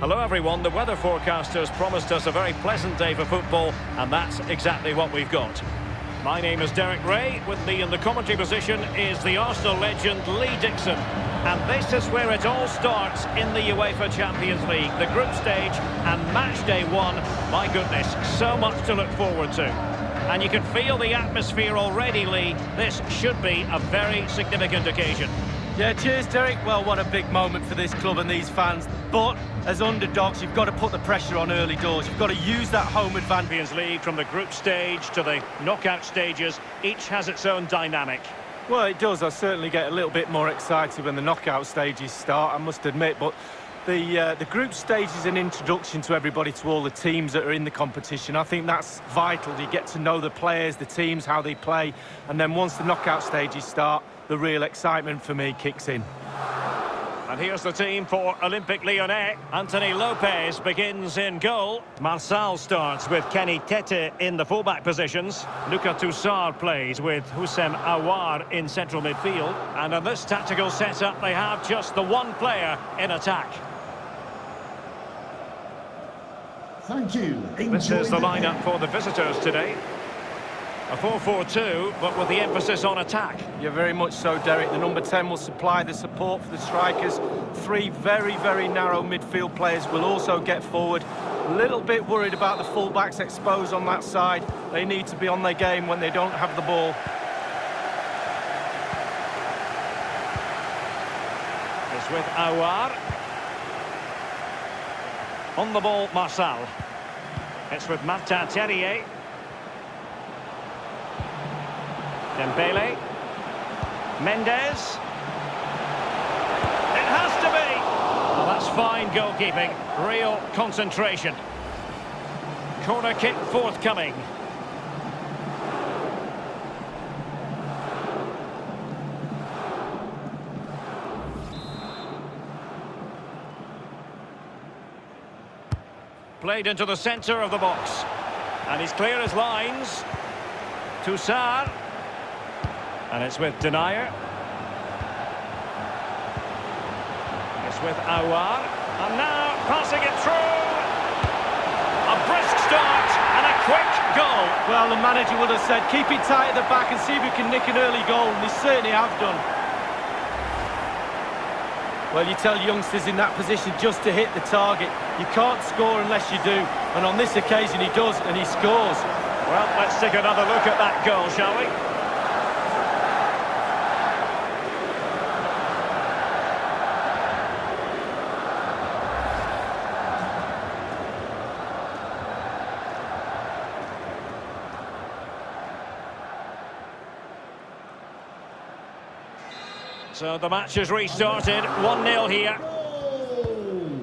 Hello everyone, the weather forecasters promised us a very pleasant day for football, and that's exactly what we've got. My name is Derek Ray. With me in the commentary position is the Arsenal legend Lee Dixon. And this is where it all starts in the UEFA Champions League, the group stage and match day one. My goodness, so much to look forward to. And you can feel the atmosphere already, Lee. This should be a very significant occasion. Yeah, cheers, Derek. Well, what a big moment for this club and these fans. But as underdogs, you've got to put the pressure on early doors. You've got to use that home advantage. Champions League, from the group stage to the knockout stages, each has its own dynamic. Well, it does. I certainly get a little bit more excited when the knockout stages start, I must admit. But the group stage is an introduction to everybody, to all the teams that are in the competition. I think that's vital. You get to know the players, the teams, how they play. And then once the knockout stages start, the real excitement for me kicks in. And here's the team for Olympique Lyonnais. Anthony Lopez begins in goal. Marçal starts with Kenny Tete in the fullback positions. Lucas Toussaint plays with Houssem Aouar in central midfield. And in this tactical setup, they have just the one player in attack. Thank you. This is the lineup for the visitors today. A 4-4-2, but with the emphasis on attack. You're very much so, Derek. The number 10 will supply the support for the strikers. Three very, very narrow midfield players will also get forward. A little bit worried about the fullbacks exposed on that side. They need to be on their game when they don't have the ball. It's with Aouar. On the ball, Marçal. It's with Martin Terrier. Dembele. Mendes. It has to be. Well, that's fine goalkeeping. Real concentration. Corner kick forthcoming. Played into the centre of the box. And he's clear as lines. Toussaint. And it's with Denier. It's with Aouar. And now passing it through. A brisk start and a quick goal. Well, the manager would have said, keep it tight at the back and see if we can nick an early goal. And they certainly have done. Well, you tell youngsters in that position just to hit the target. You can't score unless you do. And on this occasion, he does, and he scores. Well, let's take another look at that goal, shall we? So the match has restarted, 1-0 here. Goal!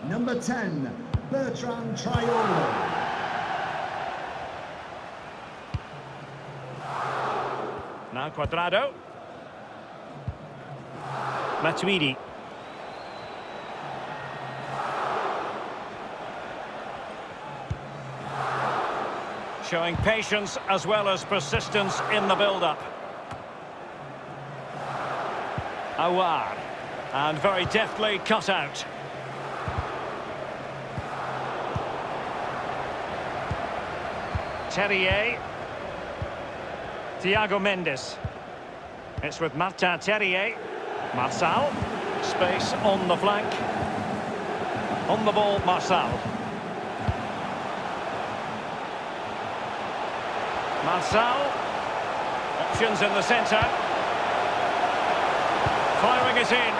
Number 10, Bertrand Traore. Now Cuadrado. Matuidi. Showing patience as well as persistence in the build-up. Aouar, and very deftly cut out. Terrier. Thiago Mendes. It's with Martin Terrier. Marçal. Space on the flank. On the ball, Marçal. Marçal. Options in the centre. Firing it in.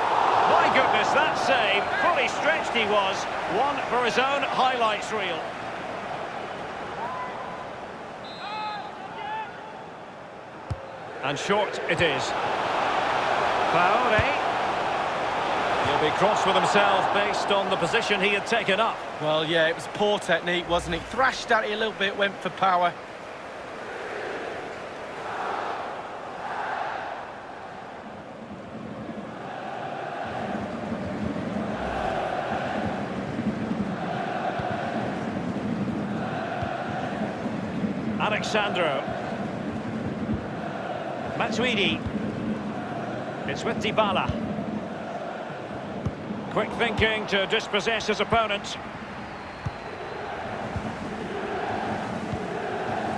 My goodness, that save. Fully stretched he was. One for his own highlights reel. And short it is. Traore. He'll be cross with himself based on the position he had taken up. Well, yeah, it was poor technique, wasn't it? Thrashed at it a little bit, went for power. Alexandro. Matuidi. It's with Dybala. Quick thinking to dispossess his opponent.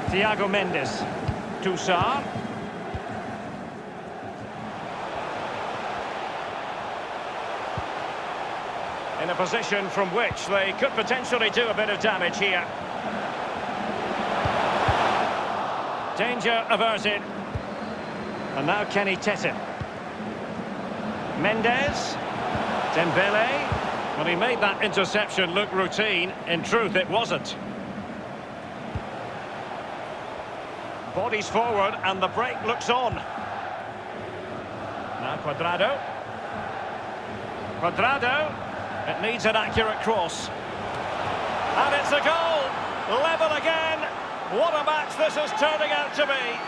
Thiago Mendes. Toussaint. In a position from which they could potentially do a bit of damage here. Danger averted. And now Kenny Tete. Mendes. Dembele. Well, he made that interception look routine. In truth, it wasn't. Bodies forward and the break looks on. Now Cuadrado. Cuadrado. It needs an accurate cross. And it's a goal! Level again! What a match this is turning out to be!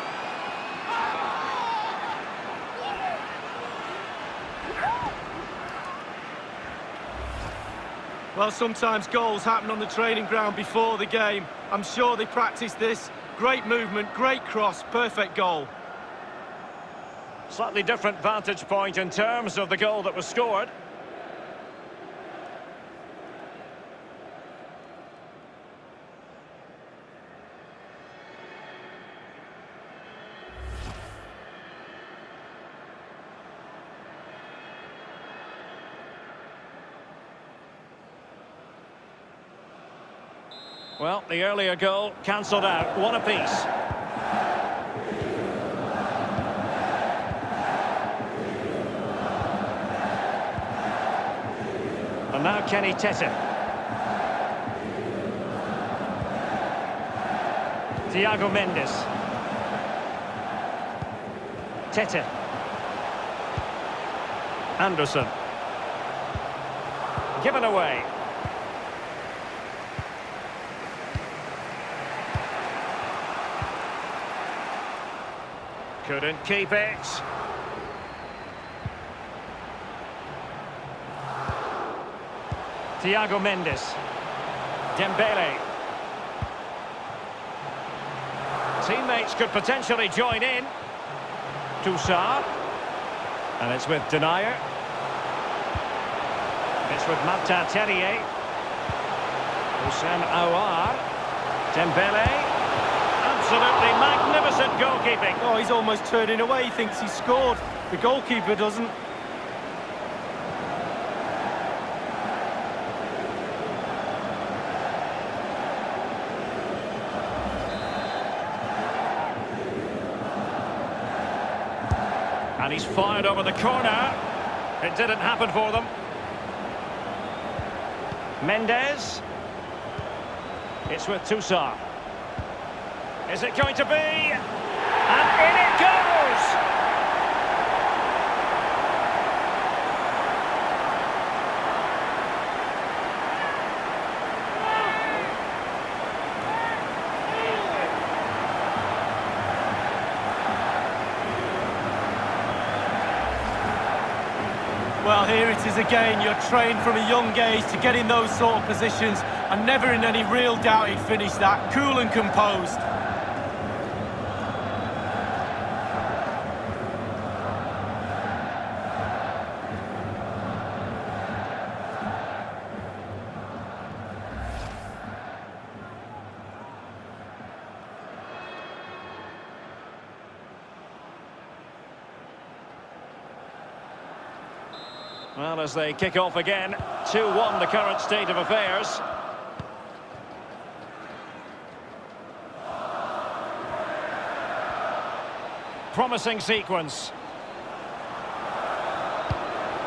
Well, sometimes goals happen on the training ground before the game. I'm sure they practiced this. Great movement, great cross, perfect goal. Slightly different vantage point in terms of the goal that was scored. Well, the earlier goal cancelled out. One apiece. And now Kenny Tete. Thiago Mendes. Tete. Anderson. Given away. Couldn't keep it. Thiago Mendes. Dembele. Teammates could potentially join in. Toussaint. And it's with Denier. It's with Martin Terrier. Houssem Aouar. Dembele. Absolutely magnificent goalkeeping. Oh, he's almost turning away. He thinks he scored. The goalkeeper doesn't. And he's fired over the corner. It didn't happen for them. Mendes. It's with Toussaint. Is it going to be? And in it goes! Well, here it is again. You're trained from a young age to get in those sort of positions, and never in any real doubt he'd finish that. Cool and composed. Well, as they kick off again, 2-1 the current state of affairs. Promising sequence.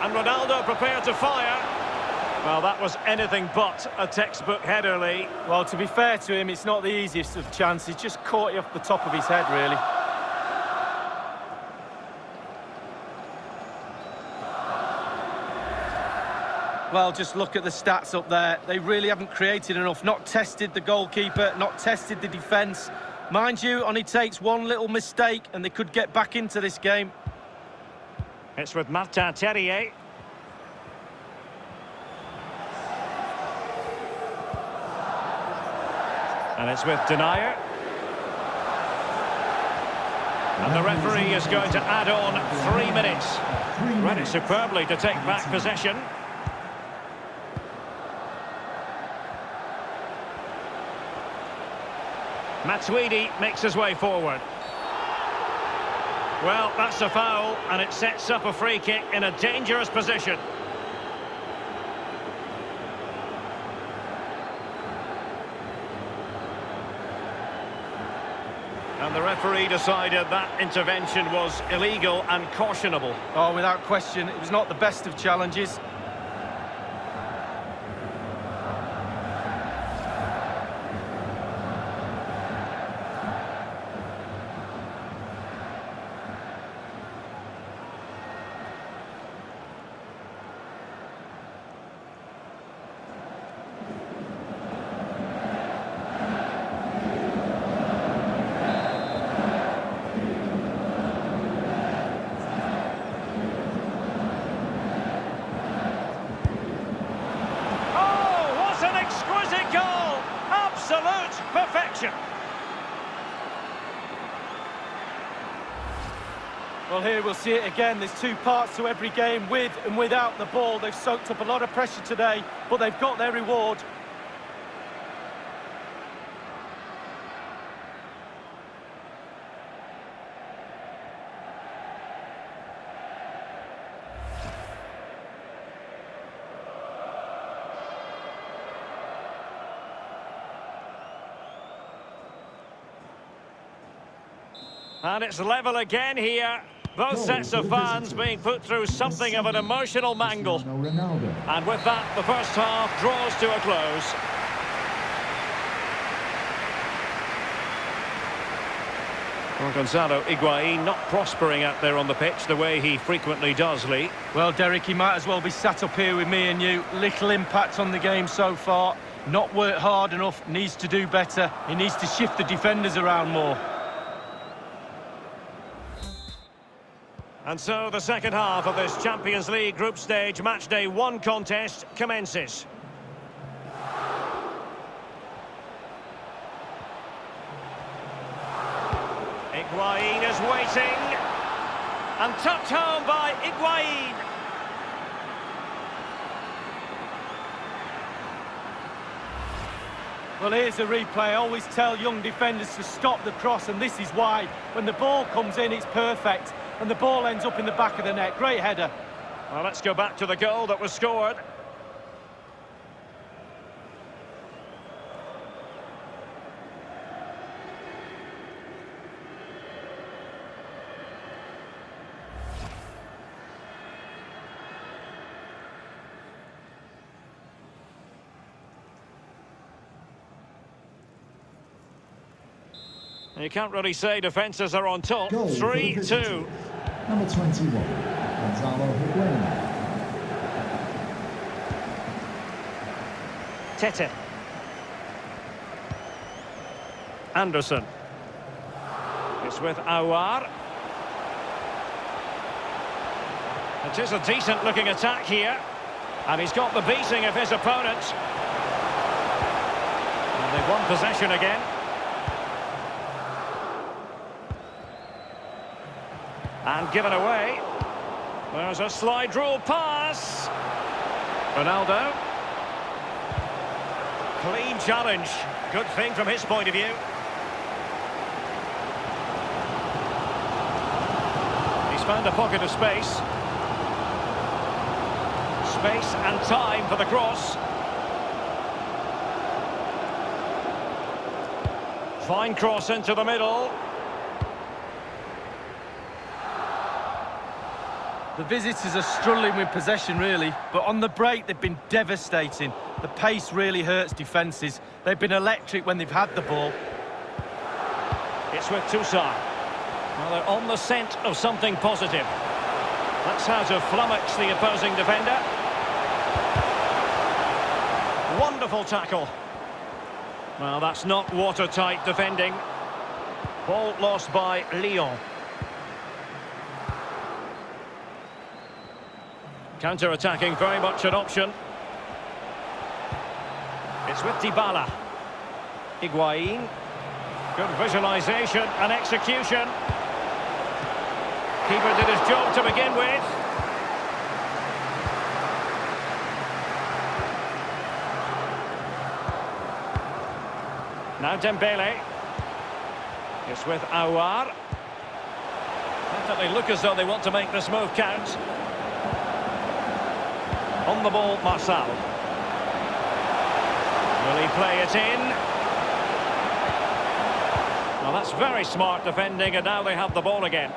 And Ronaldo prepared to fire. Well, that was anything but a textbook header, Lee. Well, to be fair to him, it's not the easiest of chances. Just caught it off the top of his head, really. Well, just look at the stats up there. They really haven't created enough. Not tested the goalkeeper, not tested the defence. Mind you, only takes one little mistake and they could get back into this game. It's with Martin Terrier. And it's with Denier. And the referee is going to add on 3 minutes. Read it superbly to take back possession. Matuidi makes his way forward. Well, that's a foul, and it sets up a free kick in a dangerous position. And the referee decided that intervention was illegal and cautionable. Oh, without question, it was not the best of challenges. Perfection. Well, here we'll see it again. There's two parts to every game, with and without the ball. They've soaked up a lot of pressure today, but they've got their reward. And it's level again here. Both sets of fans being put through something of an emotional mangle. And with that, the first half draws to a close. Well, Gonzalo Higuain not prospering out there on the pitch the way he frequently does, Lee. Well, Derek, he might as well be sat up here with me and you. Little impact on the game so far. Not worked hard enough, needs to do better. He needs to shift the defenders around more. And so the second half of this Champions League group stage matchday 1 contest commences. Higuain is waiting, and tucked home by Higuain. Well, here's a replay. I always tell young defenders to stop the cross, and this is why. When the ball comes in, it's perfect, and the ball ends up in the back of the net. Great header. Well, let's go back to the goal that was scored. You can't really say defences are on top. 3-2. Number 21, Gonzalo Higuain. Tete. Anderson. It's with Aouar. It is a decent-looking attack here. And he's got the beating of his opponent. And they've won possession again. And given away. There's a slide rule pass. Ronaldo. Clean challenge. Good thing from his point of view. He's found a pocket of space. Space and time for the cross. Fine cross into the middle. The visitors are struggling with possession, really, but on the break they've been devastating. The pace really hurts defences. They've been electric when they've had the ball. It's with Toussaint. Well, they're on the scent of something positive. That's how to flummox the opposing defender. Wonderful tackle. Well, that's not watertight defending. Ball lost by Lyon. Counter-attacking, very much an option. It's with Dybala. Higuain. Good visualisation and execution. Keeper did his job to begin with. Now Dembele. It's with Aouar. Definitely look as though they want to make this move count. On the ball, Marçal. Will he play it in? Well, that's very smart defending, and now they have the ball again.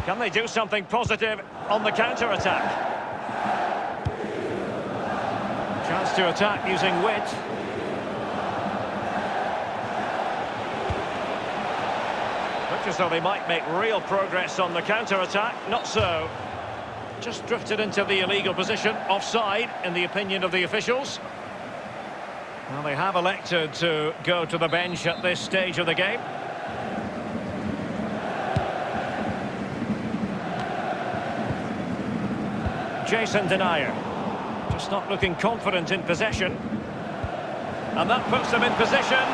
Can they do something positive on the counter-attack? Chance to attack using width. Looks as though they might make real progress on the counter-attack. Not so. Just drifted into the illegal position, offside, in the opinion of the officials. Well, they have elected to go to the bench at this stage of the game. Jason Denayer. Just not looking confident in possession. And that puts them in position.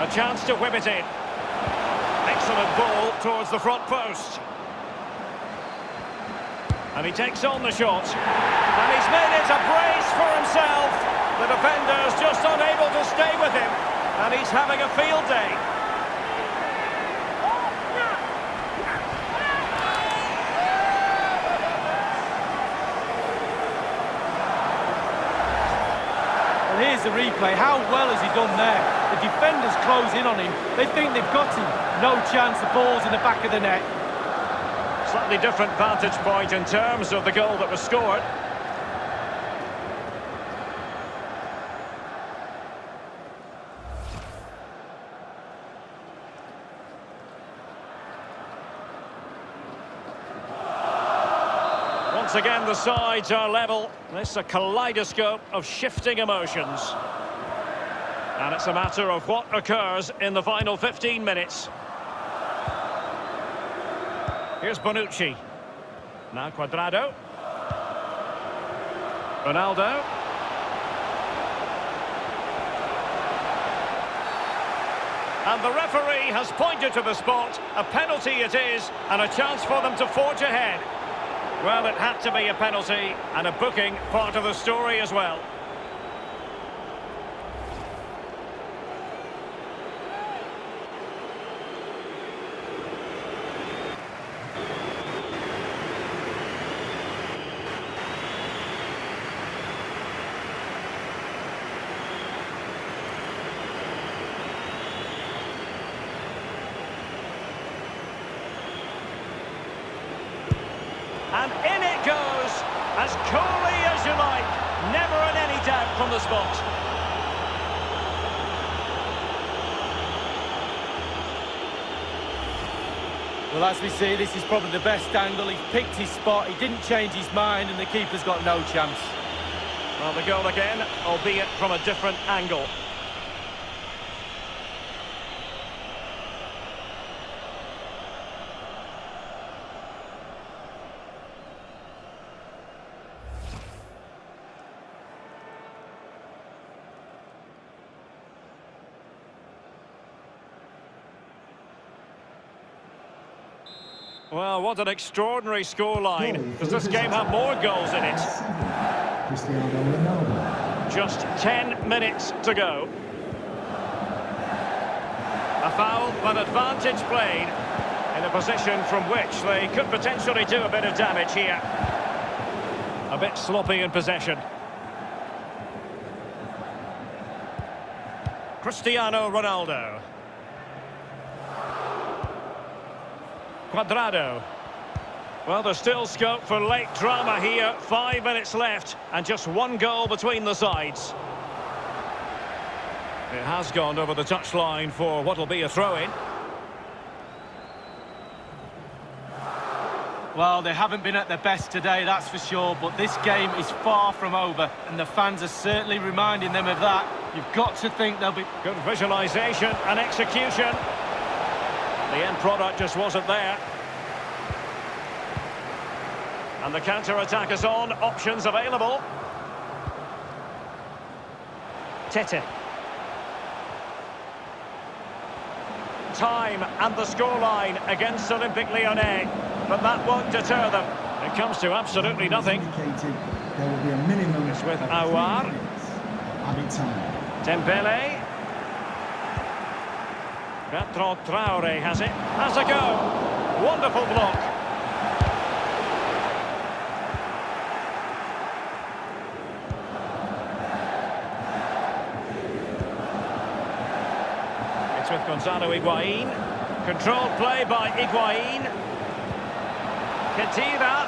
A chance to whip it in. Excellent ball towards the front post. And he takes on the shot. And he's made it a brace for himself. The defender's just unable to stay with him. And he's having a field day. Well, here's the replay. How well has he done there? The defenders close in on him. They think they've got him. No chance, the ball's in the back of the net. Slightly different vantage point in terms of the goal that was scored. Once again, the sides are level. This is a kaleidoscope of shifting emotions. And it's a matter of what occurs in the final 15 minutes. Here's Bonucci. Now Cuadrado. Ronaldo. And the referee has pointed to the spot. A penalty it is, and a chance for them to forge ahead. Well, it had to be a penalty, and a booking part of the story as well. And in it goes, as coolly as you like. Never in any doubt from the spot. Well, as we see, this is probably the best angle. He picked his spot, he didn't change his mind, and the keeper's got no chance. Well, the goal again, albeit from a different angle. Well, what an extraordinary scoreline. Does this game have more goals in it? Just 10 minutes to go. A foul, but advantage played in a position from which they could potentially do a bit of damage here. A bit sloppy in possession. Cristiano Ronaldo. Cuadrado. Well, there's still scope for late drama here. 5 minutes left and just one goal between the sides. It has gone over the touchline for what will be a throw-in. Well, they haven't been at their best today, that's for sure, but this game is far from over, and the fans are certainly reminding them of that. You've got to think they'll be... Good visualisation and execution. The end product just wasn't there. And the counter-attack is on. Options available. Tete. Time and the scoreline against Olympique Lyonnais. But that won't deter them. It comes to absolutely nothing. There will be a minimum it's with of Aouar. 3 minutes. Abitane. Dembele. Bertrand Traoré has it. Has a go. Wonderful block. It's with Gonzalo Higuain. Controlled play by Higuain. Khedira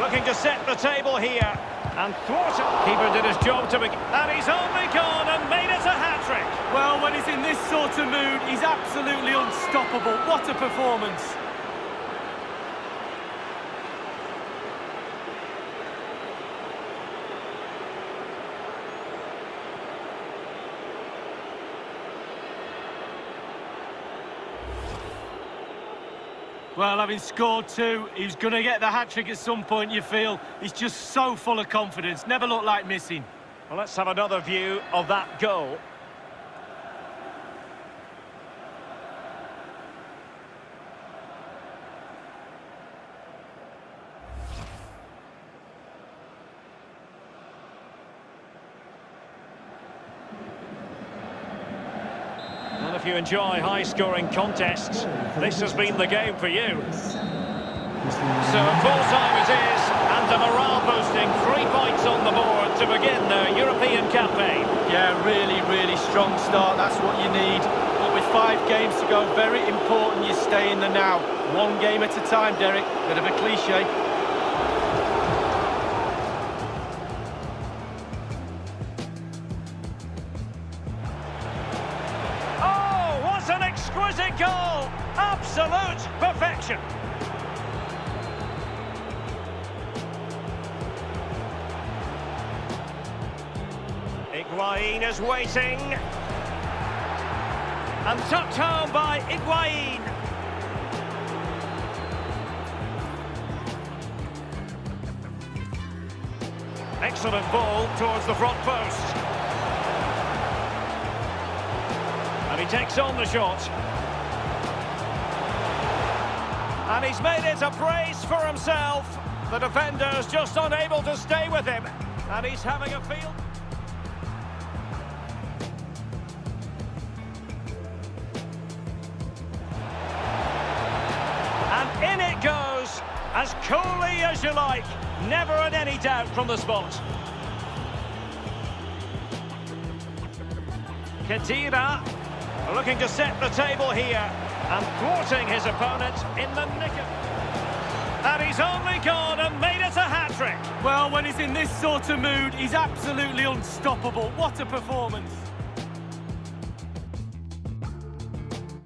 looking to set the table here. And thwarted. Keeper did his job to begin. And he's only gone and made it a hat-trick. Well, when he's in this sort of mood, he's absolutely unstoppable. What a performance. Well, having scored two, he's going to get the hat-trick at some point, you feel. He's just so full of confidence, never looked like missing. Well, let's have another view of that goal. And if you enjoy high-scoring contests, this has been the game for you. So full-time it is, and a morale-boosting 3 points on the board to begin their European campaign. Yeah, really strong start, that's what you need. But with 5 games to go, very important you stay in the now. One game at a time, Derek, bit of a cliche. An exquisite goal! Absolute perfection! Higuain is waiting. And tucked home by Higuain. Excellent ball towards the front post. And he takes on the shot. And he's made it a brace for himself. The defender's just unable to stay with him. And he's having a field. And in it goes, as coolly as you like. Never in any doubt from the spot. Khedira looking to set the table here and thwarting his opponent in the nick of... And he's only gone and made it a hat-trick. Well, when he's in this sort of mood, he's absolutely unstoppable. What a performance.